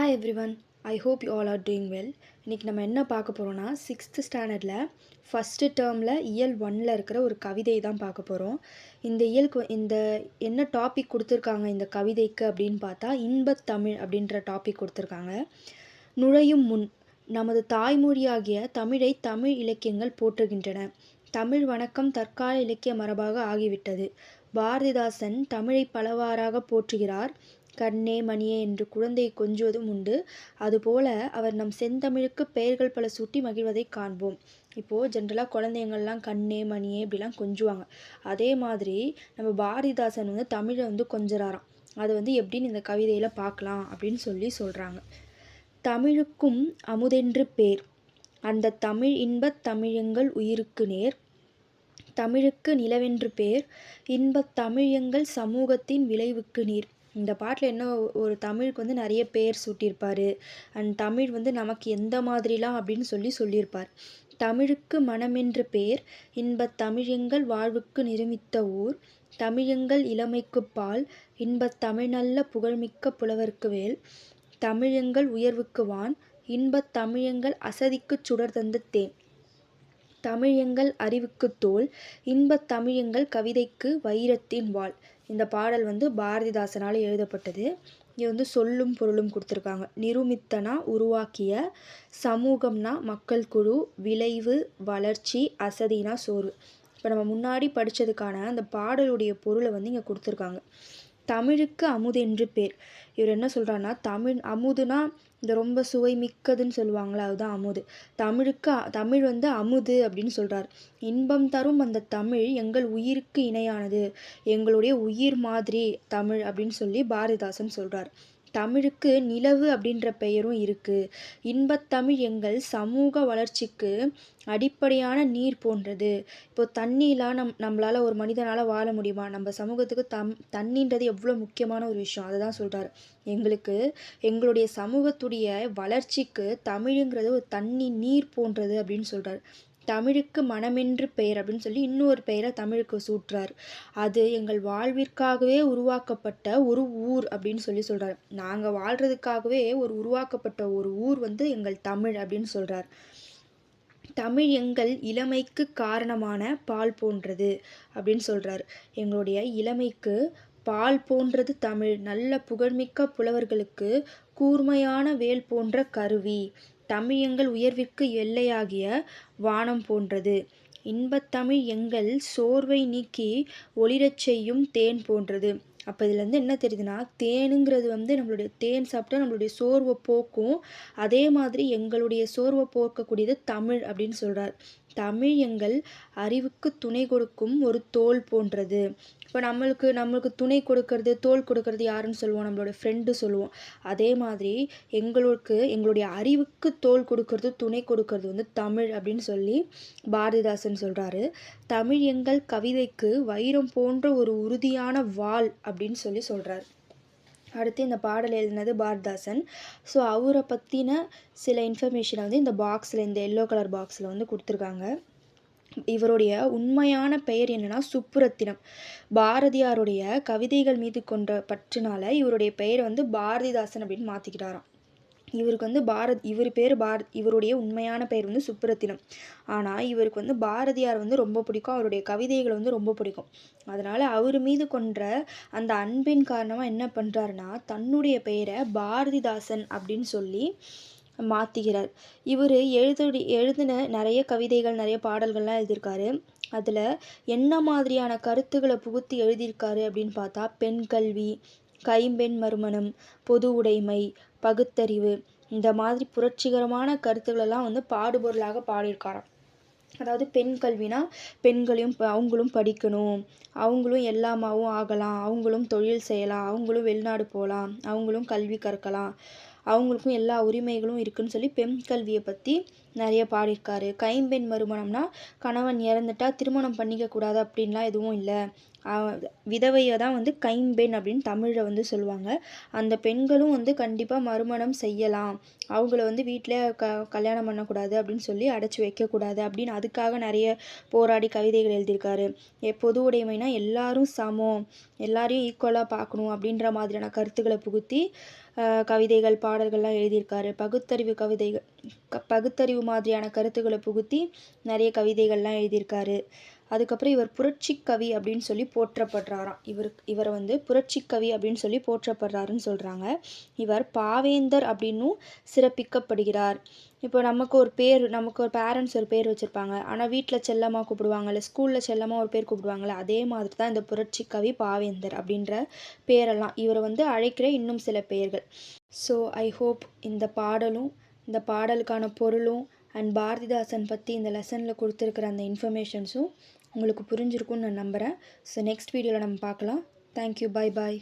Hi everyone, I hope you all are doing well. இன்றைக்கி நம்ம என்ன பார்க்க போகிறோன்னா, 6th ஸ்டாண்டர்டில் ஃபஸ்ட்டு டேர்மில் இயல் 1ல் இருக்கிற ஒரு கவிதை தான் பார்க்க போகிறோம். இந்த என்ன டாபிக் கொடுத்துருக்காங்க இந்த கவிதைக்கு அப்படின்னு பார்த்தா, இன்பத்தமிழ் அப்படின்ற டாபிக் கொடுத்துருக்காங்க. நுழையும் முன் நமது தாய்மொழியாகிய தமிழை தமிழ் இலக்கியங்கள் போற்றுகின்றன. தமிழ் வணக்கம் தற்கால இலக்கிய மரபாக ஆகிவிட்டது. பாரதிதாசன் தமிழை பலவாறாக போற்றுகிறார். கண்ணே மணியே என்று குழந்தையை கொஞ்சுவதும் உண்டு. அதுபோல அவர் நம் செந்தமிழுக்கு பெயர்கள் பல சூட்டி மகிழ்வதை காண்போம். இப்போது ஜென்ரலாக குழந்தைங்கள்லாம் கண்ணே மணியே இப்படிலாம் கொஞ்சுவாங்க. அதே மாதிரி நம்ம பாரதிதாசன் தமிழை கொஞ்சறாராம். அதை எப்படின்னு இந்த கவிதையில் பார்க்கலாம் அப்படின்னு சொல்கிறாங்க. தமிழுக்கும் அமுதென்று பேர், அந்த தமிழ் இன்பத் தமிழெங்கள் உயிருக்கு நேர். தமிழுக்கு நிலவென்று பேர், இன்பத் தமிழெங்கள் சமூகத்தின் விளைவுக்கு நீர். இந்த பாட்டில் என்ன ஒரு தமிழுக்கு நிறைய பேர் சூட்டியிருப்பார். அண்ட் தமிழ் நமக்கு எந்த மாதிரிலாம் அப்படின்னு சொல்லியிருப்பார். தமிழுக்கு மனமென்று பேர், இன்பத் தமிழெங்கள் வாழ்வுக்கு நிருமித்த ஊர். தமிழெங்கள் இளமைக்கு பால், இன்பத் தமிழ் நல்ல புகழ்மிக்க புலவர்க்கு வேல். தமிழெங்கள் உயர்வுக்கு வான், இன்பத் தமிழெங்கள் அசதிக்குச் சுடர் தந்த தேன். தமிழெங்கள் அறிவுக்கு தோல், இன்பத் தமிழெங்கள் கவிதைக்கு வைரத்தின் வாள். இந்த பாடல் பாரதிதாசனால் எழுதப்பட்டது. இது சொல்லும் பொருளும் கொடுத்துருக்காங்க. நிருமித்தனா உருவாக்கிய, சமூகம்னா மக்கள் குழு, விளைவு வளர்ச்சி, அசதினா சோர்வு. இப்போ நம்ம முன்னாடி படித்ததுக்கான அந்த பாடலுடைய பொருளை இங்கே கொடுத்துருக்காங்க. தமிழுக்கு அமுதென்று பேர். இவர் என்ன சொல்கிறாருன்னா, தமிழ் அமுதுனா இந்த ரொம்ப சுவை மிக்கதுன்னு சொல்லுவாங்களே, அதுதான் அமுது. தமிழ் அமுது அப்படின்னு சொல்கிறார். இன்பம் தரும் அந்த தமிழ் எங்கள் உயிருக்கு இணையானது, எங்களுடைய உயிர் மாதிரி தமிழ் அப்படின்னு சொல்லி பாரதிதாசன் சொல்கிறார். தமிழுக்கு நிலவு அப்படின்ற பெயரும் இருக்குது. இன்பத்தமிழ் எங்கள் சமூக வளர்ச்சிக்கு அடிப்படையான நீர் போன்றது. இப்போது தண்ணிலாம் நம்மளால் ஒரு மனிதனால் வாழ முடியுமா? நம்ம சமூகத்துக்கு தண்ணின்றது எவ்வளோ முக்கியமான ஒரு விஷயம், அதை தான் சொல்கிறார். எங்களுடைய சமூகத்துடைய வளர்ச்சிக்கு தமிழுங்கிறது ஒரு தண்ணி நீர் போன்றது அப்படின்னு சொல்கிறார். தமிழுக்கு மனமென்று பெயர் அப்படின்னு சொல்லி இன்னொரு பெயரை தமிழுக்கு சூட்டுறார். அது எங்கள் வாழ்விற்காகவே உருவாக்கப்பட்ட ஒரு ஊர் அப்படின்னு சொல்கிறார். நாங்கள் வாழ்கிறதுக்காகவே உருவாக்கப்பட்ட ஒரு ஊர் எங்கள் தமிழ் அப்படின்னு சொல்கிறார். தமிழ் எங்கள் இளமைக்கு காரணமான பால் போன்றது அப்படின்னு சொல்கிறார். எங்களுடைய இளமைக்கு பால் போன்றது தமிழ். நல்ல புகழ்மிக்க புலவர்களுக்கு கூர்மையான வேல் போன்ற கருவி. தமிழ் எங்கள் உயர்விற்கு எல்லையாகிய வானம் போன்றது. இன்பத்தமிழ் எங்கள் சோர்வை நீக்கி ஒளிரச் செய்யும் தேன் போன்றது. அப்போ இதுலேருந்து என்ன தெரியுதுன்னா, தேனுங்கிறது நம்மளுடைய தேன் சாப்பிட்டா நம்மளுடைய சோர்வை போக்கும். அதே மாதிரி எங்களுடைய சோர்வை போக்கக்கூடியது தமிழ் அப்படின்னு சொல்கிறார். தமிழ் எங்கள் அறிவுக்கு துணை கொடுக்கும் ஒரு தோல் போன்றது. இப்போ நம்மளுக்கு துணை கொடுக்கறது, தோல் கொடுக்கறது யாருன்னு சொல்லுவோம்? நம்மளோட ஃப்ரெண்டு சொல்லுவோம். அதே மாதிரி எங்களுடைய அறிவுக்கு தோல் கொடுக்கறது, துணை கொடுக்கறது தமிழ் அப்படின்னு சொல்லி பாரதிதாசன் சொல்கிறாரு. தமிழ் எங்கள் கவிதைக்கு வைரம் போன்ற ஒரு உறுதியான வாள் அப்படின்னு சொல்கிறார். அடுத்து இந்த பாடல் எழுதினது பாரதிதாசன். ஸோ அவரை பற்றின சில இன்ஃபர்மேஷனை இந்த பாக்ஸில், இந்த எல்லோ கலர் பாக்ஸில் கொடுத்துருக்காங்க. இவருடைய உண்மையான பெயர் என்னன்னா சுப்புரத்தினம். பாரதியாருடைய கவிதைகள் மீது கொண்ட பற்றுனால இவருடைய பெயர் பாரதிதாசன் அப்படின்னு மாற்றிக்கிட்டாராம். இவருடைய உண்மையான பெயர் சுப்புரத்தினம். ஆனால் இவருக்கு பாரதியார் ரொம்ப பிடிக்கும். அவருடைய கவிதைகள் ரொம்ப பிடிக்கும். அதனால் அவர் மீது கொண்ட அந்த அன்பின் காரணமாக என்ன பண்ணுறாருன்னா, தன்னுடைய பெயரை பாரதிதாசன் அப்படின்னு சொல்லி மாற்றிக்கிறார். இவர் எழுதின நிறைய கவிதைகள், நிறைய பாடல்கள்லாம் எழுதியிருக்காரு. அதில் என்ன மாதிரியான கருத்துக்களை புகுத்தி எழுதியிருக்காரு அப்படின்னு பார்த்தா, பெண் கல்வி, கைம்பெண் மறுமணம், பொது உடைமை, பகுத்தறிவு, இந்த மாதிரி புரட்சிகரமான கருத்துக்களெல்லாம் பாடுபொருளாக பாடியிருக்காராம். அதாவது பெண் கல்வினா அவங்களும் படிக்கணும், அவங்களும் எல்லாமாவும் ஆகலாம், அவங்களும் தொழில் செய்யலாம், அவங்களும் வெளிநாடு போகலாம், அவங்களும் கல்வி கற்கலாம், அவங்களுக்கும் எல்லா உரிமைகளும் இருக்குதுன்னு சொல்லி பெண் கல்வியை பற்றி நிறைய பாடியிருக்காரு. கைம்பெண் மறுமணம்னா கணவன் இறந்துட்டா திருமணம் பண்ணிக்கக்கூடாது அப்படின்லாம் எதுவும் இல்லை. விதவையை தான் கைம்பெண் அப்படின்னு தமிழில் சொல்லுவாங்க. அந்த பெண்களும் கண்டிப்பாக மறுமணம் செய்யலாம், அவங்கள வீட்டில் கல்யாணம் பண்ணக்கூடாது அப்படின்னு சொல்லி அடைச்சி வைக்கக்கூடாது அப்படின்னு அதுக்காக நிறைய போராடி கவிதைகள் எழுதியிருக்காரு. பொது உடைமைனா எல்லாரும் சமம், எல்லாரையும் ஈக்குவலாக பார்க்கணும் அப்படின்ற மாதிரியான கருத்துக்களை புகுத்தி கவிதைகள் பாடல்கள்லாம் எழுதியிருக்காரு. பகுத்தறிவு கவிதைகள் பகுத்தறிவு மாதிரியான கருத்துக்களை புகுத்தி நிறைய கவிதைகள்லாம் எழுதியிருக்காரு. அதுக்கப்புறம் இவர் புரட்சி கவி அப்படின்னு சொல்லி போற்றப்படுறாராம். இவரை வந்து புரட்சி கவி அப்படின்னு சொல்லி போற்றப்படுறாருன்னு சொல்கிறாங்க. இவர் பாவேந்தர் அப்படின்னும் சிறப்பிக்கப்படுகிறார். இப்போ நமக்கு ஒரு பேரண்ட்ஸ் ஒரு பேர் வச்சுருப்பாங்க. ஆனால் வீட்டில் செல்லமாக கூப்பிடுவாங்க, இல்லை ஸ்கூலில் செல்லமாக ஒரு பேர் கூப்பிடுவாங்கள்ல, அதே மாதிரி தான் இந்த புரட்சி கவி பாவேந்தர் அப்படின்ற பேரெல்லாம். இவரை வந்து அழைக்கிற இன்னும் சில பெயர்கள். ஸோ ஐ ஹோப் இந்த பாடலும் இந்த பாடலுக்கான பொருளும் அண்ட் பாரதிதாசன் பற்றி இந்த லெசனில் கொடுத்துருக்குற அந்த இன்ஃபர்மேஷன்ஸும் உங்களுக்கு புரிஞ்சிருக்கும்னு நான் நம்புகிறேன். ஸோ நெக்ஸ்ட் வீடியோவில் நம்ம பார்க்கலாம். தேங்க்யூ. Bye bye.